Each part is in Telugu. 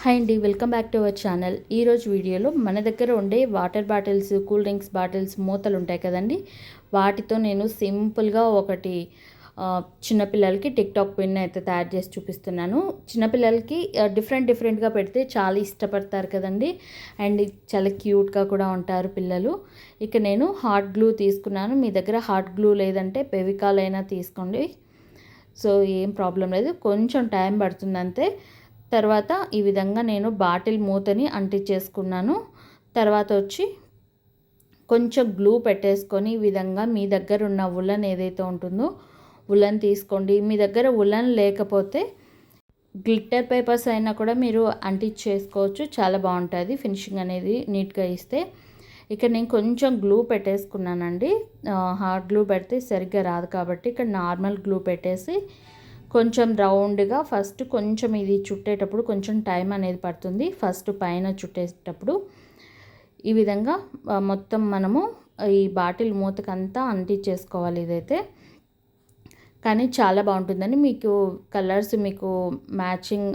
హాయ్ అండి, welcome back to our channel. ఈరోజు వీడియోలో మన దగ్గర ఉండే water bottles, cool drinks bottles మూతలు ఉంటాయి కదండి, వాటితో నేను సింపుల్గా ఒకటి చిన్నపిల్లలకి టిక్టాక్ పిన్ అయితే తయారు చేసి చూపిస్తున్నాను. చిన్నపిల్లలకి డిఫరెంట్గా పెడితే చాలా ఇష్టపడతారు కదండి, అండ్ చాలా క్యూట్గా కూడా ఉంటారు పిల్లలు. ఇక నేను హాట్ గ్లూ తీసుకున్నాను. మీ దగ్గర హాట్ గ్లూ లేదంటే ఫెవికాల్ అయినా తీసుకోండి. సో ఏం ప్రాబ్లం లేదు, కొంచెం టైం పడుతుంది అంతే. తర్వాత ఈ విధంగా నేను బాటిల్ మూతని అంటించేసుకున్నాను. తర్వాత వచ్చి కొంచెం గ్లూ పెట్టేసుకొని ఈ విధంగా మీ దగ్గర ఉన్న ఉలన్ ఏదైతే ఉంటుందో ఉలన్ తీసుకోండి. మీ దగ్గర ఉలన్ లేకపోతే గ్లిట్టర్ పేపర్స్ అయినా కూడా మీరు అంటించేసుకోవచ్చు, చాలా బాగుంటుంది ఫినిషింగ్ అనేది నీట్గా ఇస్తే. ఇక్కడ నేను కొంచెం గ్లూ పెట్టేసుకున్నానండి. హాట్ గ్లూ పెడితే సరిగ్గా రాదు కాబట్టి ఇక్కడ నార్మల్ గ్లూ పెట్టేసి కొంచెం రౌండ్గా ఫస్ట్ కొంచెం ఇది చుట్టేటప్పుడు కొంచెం టైం అనేది పడుతుంది. ఫస్ట్ పైన చుట్టేటప్పుడు ఈ విధంగా మొత్తం మనము ఈ బాటిల్ మూతకంతా అంటించేసుకోవాలి. ఇదైతే కానీ చాలా బాగుంటుందండి. మీకు కలర్స్ మీకు మ్యాచింగ్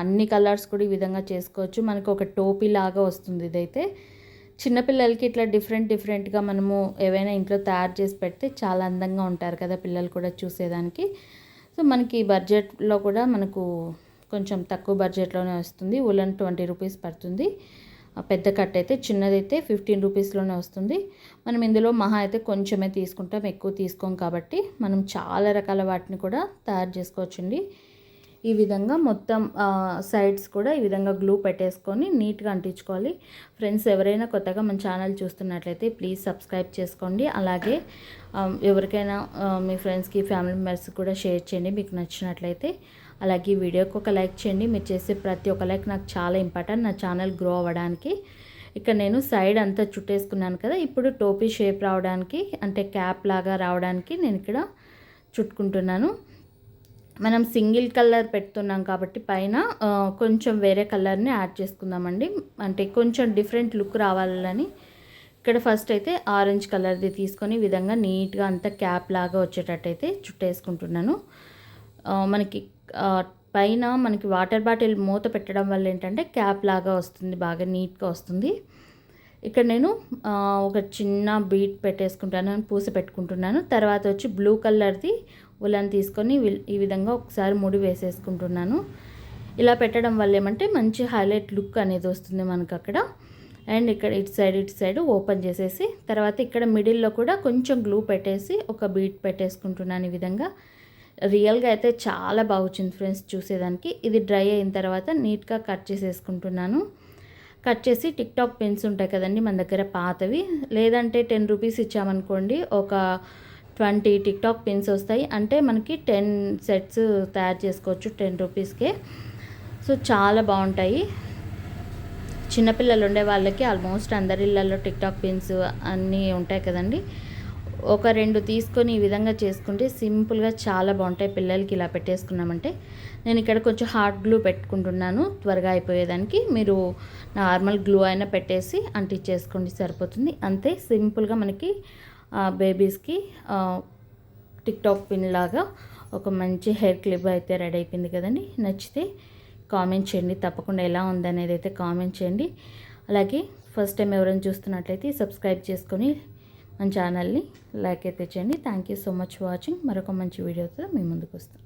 అన్ని కలర్స్ కూడా ఈ విధంగా చేసుకోవచ్చు. మనకు ఒక టోపీ లాగా వస్తుంది. ఇదైతే చిన్నపిల్లలకి ఇట్లా డిఫరెంట్గా మనము ఏవైనా ఇంట్లో తయారు చేసి పెడితే చాలా అందంగా ఉంటారు కదా పిల్లలు కూడా చూసేదానికి. సో మనకి బడ్జెట్లో కూడా మనకు కొంచెం తక్కువ బడ్జెట్లోనే వస్తుంది. ఉలన్ 20 రూపీస్ పడుతుంది. పెద్ద కట్ అయితే, చిన్నదైతే 15 రూపీస్లోనే వస్తుంది. మనం ఇందులో మహా అయితే కొంచెమే తీసుకుంటాం, ఎక్కువ తీసుకోం కాబట్టి మనం చాలా రకాల వాటిని కూడా తయారు చేసుకోవచ్చండి. ఈ విధంగా మొత్తం సైడ్స్ కూడా ఈ విధంగా గ్లూ పెట్టేసుకొని నీట్గా అంటించుకోవాలి. ఫ్రెండ్స్, ఎవరైనా కొత్తగా మన ఛానల్ చూస్తున్నట్లయితే ప్లీజ్ సబ్స్క్రైబ్ చేసుకోండి. అలాగే ఎవరికైనా మీ ఫ్రెండ్స్కి, ఫ్యామిలీ మెంబర్స్కి కూడా షేర్ చేయండి మీకు నచ్చినట్లయితే. అలాగే ఈ వీడియోకి ఒక లైక్ చేయండి. మీరు చేసే ప్రతి ఒక్క లైక్ నాకు చాలా ఇంపార్టెంట్ నా ఛానల్ గ్రో అవ్వడానికి. ఇక్కడ నేను సైడ్ అంతా చుట్టేసుకున్నాను కదా, ఇప్పుడు టోపీ షేప్ రావడానికి అంటే క్యాప్ లాగా రావడానికి నేను ఇక్కడ చుట్టుకుంటున్నాను. మనం సింగిల్ కలర్ పెడుతున్నాం కాబట్టి పైన కొంచెం వేరే కలర్ని యాడ్ చేసుకుందామండి. అంటే కొంచెం డిఫరెంట్ లుక్ రావాలని ఇక్కడ ఫస్ట్ అయితే ఆరెంజ్ కలర్ది తీసుకొని ఈ విధంగా నీట్గా అంతా క్యాప్ లాగా వచ్చేటట్టయితే చుట్టేసుకుంటున్నాను. మనకి పైన మనకి వాటర్ బాటిల్ మూత పెట్టడం వల్ల ఏంటంటే క్యాప్ లాగా వస్తుంది, బాగా నీట్గా వస్తుంది. ఇక్కడ నేను ఒక చిన్న బీట్ పెట్టేసుకుంటాను, పూస పెట్టుకుంటున్నాను. తర్వాత వచ్చి బ్లూ కలర్ది ఉలన్ తీసుకొని ఈ విధంగా ఒకసారి ముడి వేసేసుకుంటున్నాను. ఇలా పెట్టడం వల్ల ఏమంటే మంచి హైలైట్ లుక్ అనేది వస్తుంది మనకు అక్కడ. అండ్ ఇక్కడ ఇటు సైడ్ ఓపెన్ చేసేసి తర్వాత ఇక్కడ మిడిల్లో కూడా కొంచెం గ్లూ పెట్టేసి ఒక బీట్ పెట్టేసుకుంటున్నాను. ఈ విధంగా రియల్గా అయితే చాలా బాగా వచ్చింది ఫ్రెండ్స్ చూసేదానికి. ఇది డ్రై అయిన తర్వాత నీట్గా కట్ చేసేసుకుంటున్నాను. కట్ చేసి టిక్టాక్ పెన్స్ ఉంటాయి కదండి మన దగ్గర పాతవి, లేదంటే 10 రూపీస్ ఇచ్చామనుకోండి ఒక 20 టిక్టాక్ పెన్స్ వస్తాయి. అంటే మనకి 10 సెట్స్ తయారు చేసుకోవచ్చు 10 రూపీస్కే. సో చాలా బాగుంటాయి. చిన్నపిల్లలు ఉండే వాళ్ళకి ఆల్మోస్ట్ అందరి ఇళ్ళల్లో టిక్టాక్ పెన్స్ అన్నీ ఉంటాయి కదండి. ఒక 2 తీసుకొని ఈ విధంగా చేసుకుంటే సింపుల్గా చాలా బాగుంటాయి. పిల్లలకి ఇలా పెట్టేసుకున్నామంటే నేను ఇక్కడ కొంచెం హాట్ గ్లూ పెట్టుకుంటున్నాను త్వరగా అయిపోయేదానికి. మీరు నార్మల్ గ్లూ అయినా పెట్టేసి అంటించేసుకోండి సరిపోతుంది. అంతే సింపుల్గా మనకి బేబీస్కి టిక్టాక్ పిన్ లాగా ఒక మంచి హెయిర్ క్లిప్ అయితే రెడీ అయిపోయింది కదండి. నచ్చితే కామెంట్ చేయండి, తప్పకుండా ఎలా ఉందనేది అయితే కామెంట్ చేయండి. అలాగే ఫస్ట్ టైం ఎవరైనా చూస్తున్నట్లయితే సబ్స్క్రైబ్ చేసుకొని మన ఛానల్ని లైక్ అయితే చేయండి. Thank you so much for watching. మరొక మంచి వీడియోతో మీ ముందుకు వస్తాను.